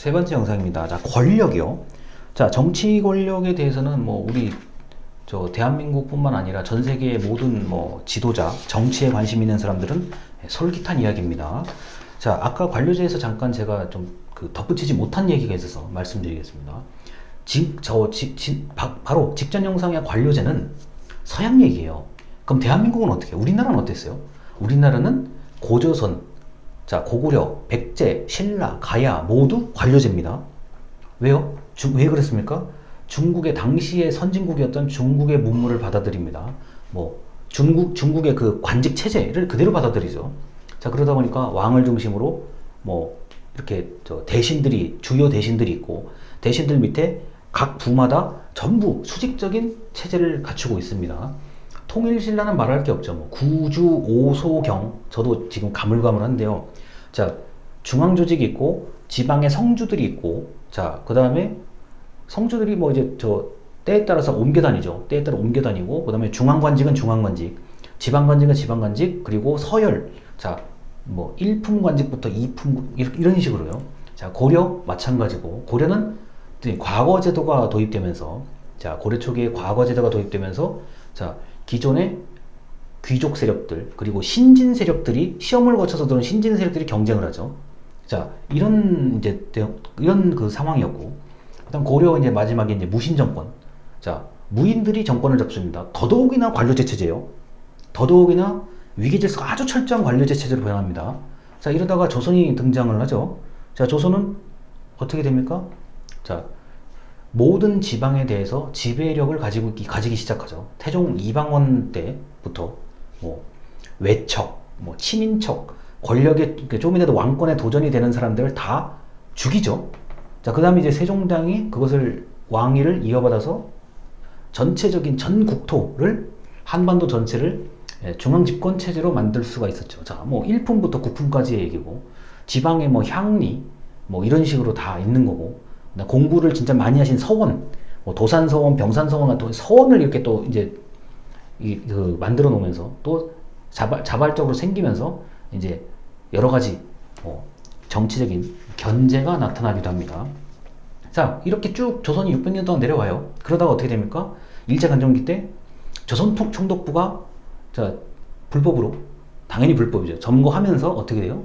세 번째 영상입니다. 자, 권력이요. 자, 정치 권력에 대해서는 뭐 우리 대한민국뿐만 아니라 전 세계의 모든 뭐 지도자, 정치에 관심 있는 사람들은 솔깃한 이야기입니다. 자, 아까 관료제에서 잠깐 제가 좀 덧붙이지 못한 얘기가 있어서 말씀드리겠습니다. 바로 직전 영상의 관료제는 서양 얘기예요. 그럼 대한민국은 어떻게 해요? 우리나라는 어땠어요? 우리나라는 고조선, 자, 고구려, 백제, 신라, 가야 모두 관료제입니다. 왜요? 왜 그랬습니까? 중국의 당시의 선진국이었던 중국의 문물을 받아들입니다. 뭐 중국의 그 관직 체제를 그대로 받아들이죠. 자, 그러다 보니까 왕을 중심으로 뭐 이렇게 대신들이, 주요 대신들이 있고, 대신들 밑에 각 부마다 전부 수직적인 체제를 갖추고 있습니다. 통일신라는 말할 게 없죠. 뭐 구주, 오소경, 저도 지금 가물가물한데요. 자, 중앙 조직이 있고 지방의 성주들이 있고, 자, 그 다음에 성주들이 뭐 이제 때에 따라서 옮겨 다니죠. 때에 따라 옮겨 다니고, 그 다음에 중앙관직은 중앙관직, 지방관직은 지방관직, 그리고 서열, 자, 뭐 1품 관직부터 2품 이런 식으로요. 자, 고려 마찬가지고, 고려는 과거제도가 도입되면서, 자, 고려 초기에 과거제도가 도입되면서, 자, 기존의 귀족 세력들, 그리고 신진 세력들이, 시험을 거쳐서 들어온 신진 세력들이 경쟁을 하죠. 자, 이런 그 상황이었고, 그다음 고려 이제 마지막에 이제 무신 정권. 자, 무인들이 정권을 잡습니다. 더더욱이나 관료제 체제예요. 더더욱이나 위계 질서가 아주 철저한 관료제 체제로 변합니다. 자, 이러다가 조선이 등장을 하죠. 자, 조선은 어떻게 됩니까? 자, 모든 지방에 대해서 지배력을 가지기 시작하죠. 태종 이방원 때부터 뭐 외척, 뭐 친인척, 권력에 조금이라도 왕권에 도전이 되는 사람들을 다 죽이죠. 자, 그 다음에 이제 세종당이 그것을 왕위를 이어받아서 전체적인 전 국토를, 한반도 전체를 중앙 집권 체제로 만들 수가 있었죠. 자, 뭐 1품부터 9품까지의 얘기고, 지방에 뭐 향리, 뭐 이런 식으로 다 있는 거고, 공부를 진짜 많이 하신 서원, 뭐 도산서원, 병산서원 같은 서원을 이렇게 또 이제 만들어 놓으면서 또 자발적으로 생기면서 이제 여러 가지 정치적인 견제가 나타나기도 합니다. 자, 이렇게 쭉 조선이 600년 동안 내려와요. 그러다가 어떻게 됩니까? 일제강점기 때 조선 총독부가, 자, 불법으로, 당연히 불법이죠, 점거하면서 어떻게 돼요?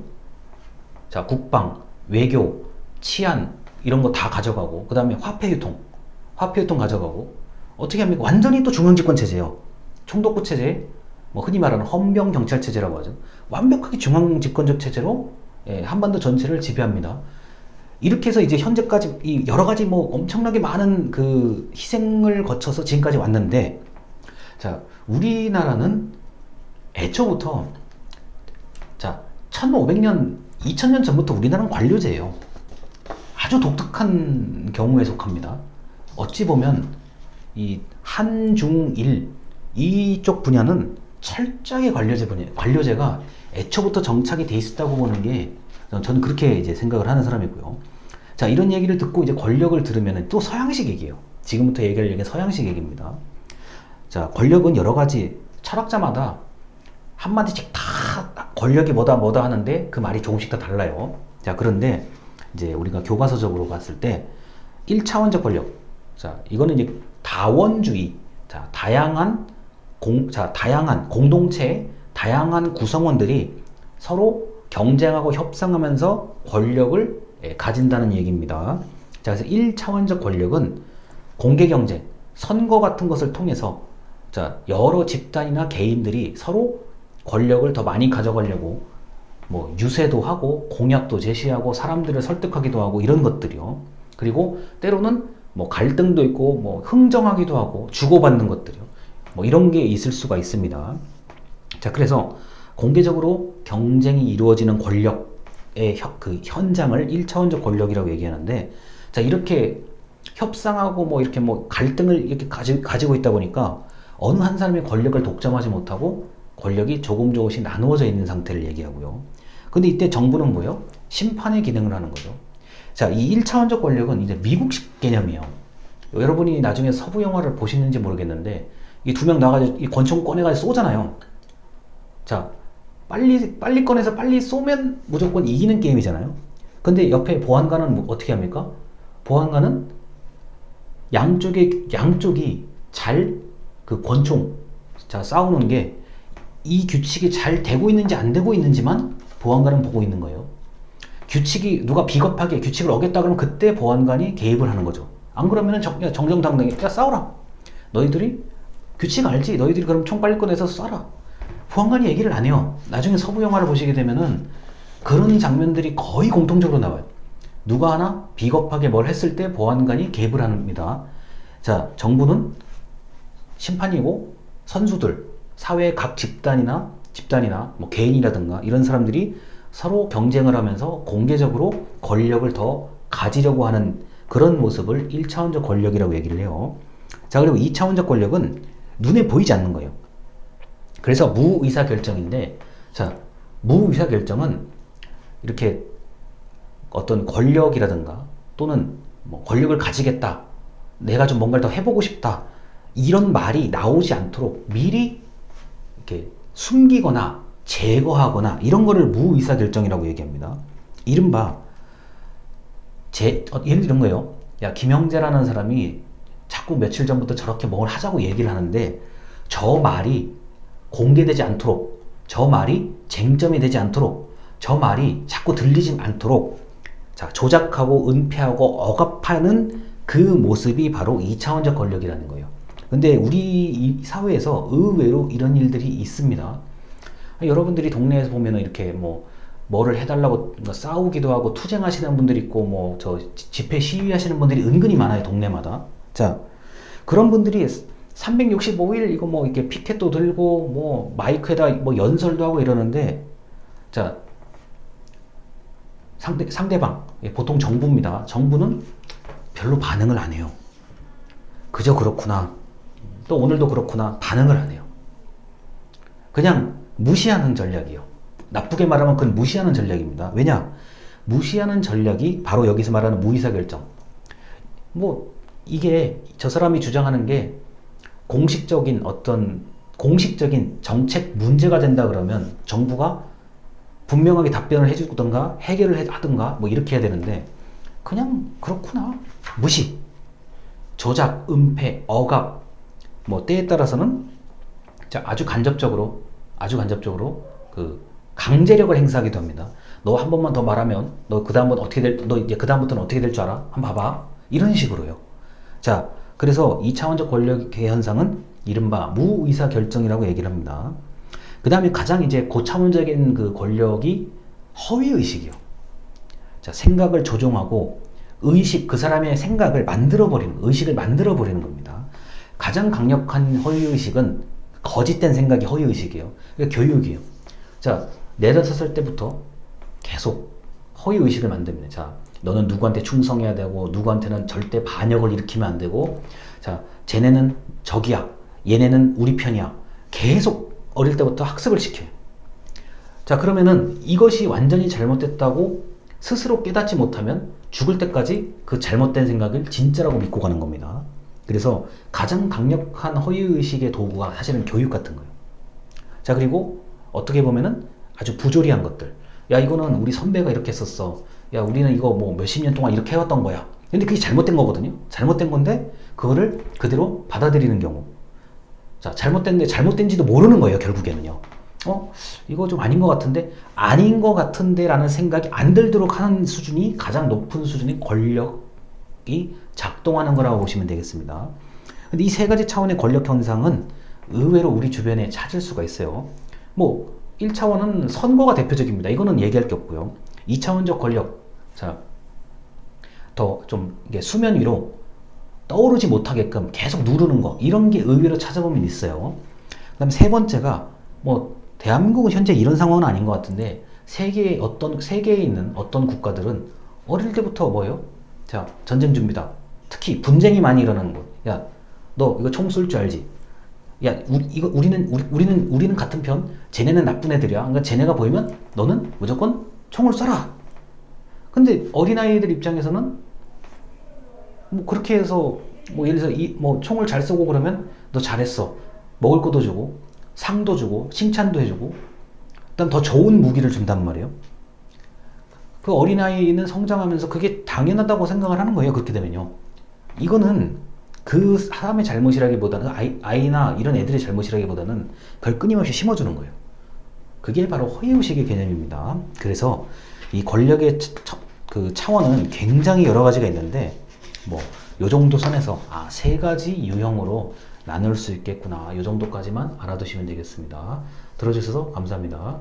자, 국방, 외교, 치안 이런 거 다 가져가고, 그 다음에 화폐유통 가져가고, 어떻게 합니까? 완전히 또 중앙집권 체제예요. 총독부 체제, 뭐 흔히 말하는 헌병 경찰 체제라고 하죠. 완벽하게 중앙집권적 체제로 한반도 전체를 지배합니다. 이렇게 해서 이제 현재까지 이 여러 가지 뭐 엄청나게 많은 그 희생을 거쳐서 지금까지 왔는데, 자, 우리나라는 애초부터, 자, 1500년, 2000년 전부터 우리나라는 관료제예요. 아주 독특한 경우에 속합니다. 어찌 보면 이 한중일 이쪽 분야는 철저하게 관료제가 애초부터 정착이 돼 있었다고 보는 게, 저는 그렇게 이제 생각을 하는 사람이고요. 자, 이런 얘기를 듣고 이제 권력을 들으면 또 서양식 얘기예요. 지금부터 얘기할 얘기는 서양식 얘기입니다. 자, 권력은 여러 가지, 철학자마다 한마디씩 다 권력이 뭐다 하는데 그 말이 조금씩 다 달라요. 자, 그런데 이제 우리가 교과서적으로 봤을 때 1차원적 권력, 자, 이거는 이제 다원주의, 자, 다양한 공동체의 다양한 구성원들이 서로 경쟁하고 협상하면서 권력을 가진다는 얘기입니다. 자, 그래서 1차원적 권력은 공개 경쟁, 선거 같은 것을 통해서, 자, 여러 집단이나 개인들이 서로 권력을 더 많이 가져가려고 뭐 유세도 하고 공약도 제시하고 사람들을 설득하기도 하고 이런 것들이요. 그리고 때로는 뭐 갈등도 있고 뭐 흥정하기도 하고 주고받는 것들이요. 뭐 이런 게 있을 수가 있습니다. 자, 그래서 공개적으로 경쟁이 이루어지는 권력의 그 현장을 1차원적 권력이라고 얘기하는데, 자, 이렇게 협상하고 뭐 이렇게 뭐 갈등을 이렇게 가지고 있다 보니까 어느 한 사람의 권력을 독점하지 못하고 권력이 조금씩 나누어져 있는 상태를 얘기하고요. 근데 이때 정부는 뭐예요? 심판의 기능을 하는 거죠. 자, 이 1차원적 권력은 이제 미국식 개념이에요. 여러분이 나중에 서부 영화를 보시는지 모르겠는데, 이 두 명 나가지고 이 권총 꺼내가지고 쏘잖아요. 자, 빨리 꺼내서 빨리 쏘면 무조건 이기는 게임이잖아요. 근데 옆에 보안관은 어떻게 합니까? 보안관은 양쪽이 잘 그 권총, 자, 싸우는 게 이 규칙이 잘 되고 있는지 안 되고 있는지만 보안관은 보고 있는 거예요. 규칙이 누가 비겁하게 규칙을 어겼다 그러면 그때 보안관이 개입을 하는 거죠. 안 그러면은 정정당당히 야 싸워라. 너희들이 규칙 알지? 너희들이 그럼 총 빨리 꺼내서 쏴라. 보안관이 얘기를 안 해요. 나중에 서부 영화를 보시게 되면은 그런 장면들이 거의 공통적으로 나와요. 누가 하나 비겁하게 뭘 했을 때 보안관이 개입을 합니다. 자, 정부는 심판이고 선수들, 사회의 각 집단이나 뭐 개인이라든가 이런 사람들이 서로 경쟁을 하면서 공개적으로 권력을 더 가지려고 하는 그런 모습을 1차원적 권력이라고 얘기를 해요. 자, 그리고 2차원적 권력은 눈에 보이지 않는 거예요. 그래서 무의사결정인데, 자, 무의사결정은 이렇게 어떤 권력이라든가 또는 뭐 권력을 가지겠다, 내가 좀 뭔가를 더 해보고 싶다, 이런 말이 나오지 않도록 미리 이렇게 숨기거나 제거하거나 이런 거를 무의사결정이라고 얘기합니다. 이른바 예를 들은 거예요. 야, 김형재라는 사람이 자꾸 며칠 전부터 저렇게 뭘 하자고 얘기를 하는데 저 말이 공개되지 않도록, 저 말이 쟁점이 되지 않도록, 저 말이 자꾸 들리지 않도록, 자, 조작하고 은폐하고 억압하는 그 모습이 바로 2차원적 권력이라는 거예요. 근데 우리 이 사회에서 의외로 이런 일들이 있습니다. 여러분들이 동네에서 보면은 이렇게 뭐를 해달라고 싸우기도 하고 투쟁하시는 분들이 있고 뭐 저 집회 시위하시는 분들이 은근히 많아요, 동네마다. 자, 그런 분들이 365일 이거 뭐 이렇게 피켓도 들고 뭐 마이크에다 뭐 연설도 하고 이러는데, 자, 상대방, 보통 정부입니다. 정부는 별로 반응을 안 해요. 그저 그렇구나, 또 오늘도 그렇구나, 반응을 안 해요. 그냥 무시하는 전략이요. 나쁘게 말하면 그건 무시하는 전략입니다. 왜냐? 무시하는 전략이 바로 여기서 말하는 무의사결정. 뭐 이게 저 사람이 주장하는 게 공식적인 정책 문제가 된다 그러면 정부가 분명하게 답변을 해주든가 해결을 하든가 뭐 이렇게 해야 되는데, 그냥 그렇구나, 무시, 조작, 은폐, 억압, 뭐 때에 따라서는 아주 간접적으로 그 강제력을 행사하기도 합니다. 너 한 번만 더 말하면 너 이제 그다음부터는 어떻게 될 줄 알아? 한번 봐봐. 이런 식으로요. 자, 그래서 2차원적 권력의 현상은 이른바 무의사결정이라고 얘기를 합니다. 그 다음에 가장 이제 고차원적인 그 권력이 허위의식이요. 자, 생각을 조종하고 그 사람의 생각을 의식을 만들어버리는 겁니다. 가장 강력한 허위의식은 거짓된 생각이 허위의식이에요. 그러니까 교육이에요. 자, 4-5살 때부터 계속 허위의식을 만듭니다. 자, 너는 누구한테 충성해야 되고 누구한테는 절대 반역을 일으키면 안 되고, 자, 쟤네는 적이야, 얘네는 우리 편이야. 계속 어릴 때부터 학습을 시켜요. 자, 그러면은 이것이 완전히 잘못됐다고 스스로 깨닫지 못하면 죽을 때까지 그 잘못된 생각을 진짜라고 믿고 가는 겁니다. 그래서 가장 강력한 허위의식의 도구가 사실은 교육 같은 거예요. 자, 그리고 어떻게 보면은 아주 부조리한 것들. 야, 이거는 우리 선배가 이렇게 했었어. 야, 우리는 이거 뭐 몇십 년 동안 이렇게 해왔던 거야. 근데 그게 잘못된 거거든요. 잘못된 건데 그거를 그대로 받아들이는 경우. 자, 잘못된데 잘못된지도 모르는 거예요, 결국에는요. 이거 좀 아닌 것 같은데? 아닌 것 같은데 라는 생각이 안 들도록 하는 수준이 가장 높은 수준의 권력이 작동하는 거라고 보시면 되겠습니다. 근데 이 3가지 차원의 권력 현상은 의외로 우리 주변에 찾을 수가 있어요. 뭐 1차원은 선거가 대표적입니다. 이거는 얘기할 게 없고요. 2차원적 권력, 자, 더 좀 이게 수면 위로 떠오르지 못하게끔 계속 누르는 거, 이런 게 의외로 찾아보면 있어요. 그 다음에 3번째가 뭐 대한민국은 현재 이런 상황은 아닌 것 같은데 세계에 있는 어떤 국가들은 어릴 때부터 뭐예요? 자, 전쟁 준비다. 특히 분쟁이 많이 일어나는 거. 야, 너 이거 총 쏠 줄 알지? 야, 우리는 같은 편, 쟤네는 나쁜 애들이야. 그러니까 쟤네가 보이면 너는 무조건 총을 쏴라. 근데 어린아이들 입장에서는 뭐 그렇게 해서 뭐 예를 들어서 뭐 총을 잘 쏘고 그러면 너 잘했어. 먹을 것도 주고 상도 주고 칭찬도 해주고, 그다음 더 좋은 무기를 준단 말이에요. 그 어린아이는 성장하면서 그게 당연하다고 생각을 하는 거예요. 그렇게 되면요. 이거는 그 사람의 잘못이라기보다는 아이나 이런 애들의 잘못이라기보다는 그걸 끊임없이 심어주는 거예요. 그게 바로 허위의식의 개념입니다. 그래서 이 권력의 그 차원은 굉장히 여러 가지가 있는데 뭐 요 정도 선에서 세 가지 유형으로 나눌 수 있겠구나. 요 정도까지만 알아두시면 되겠습니다. 들어주셔서 감사합니다.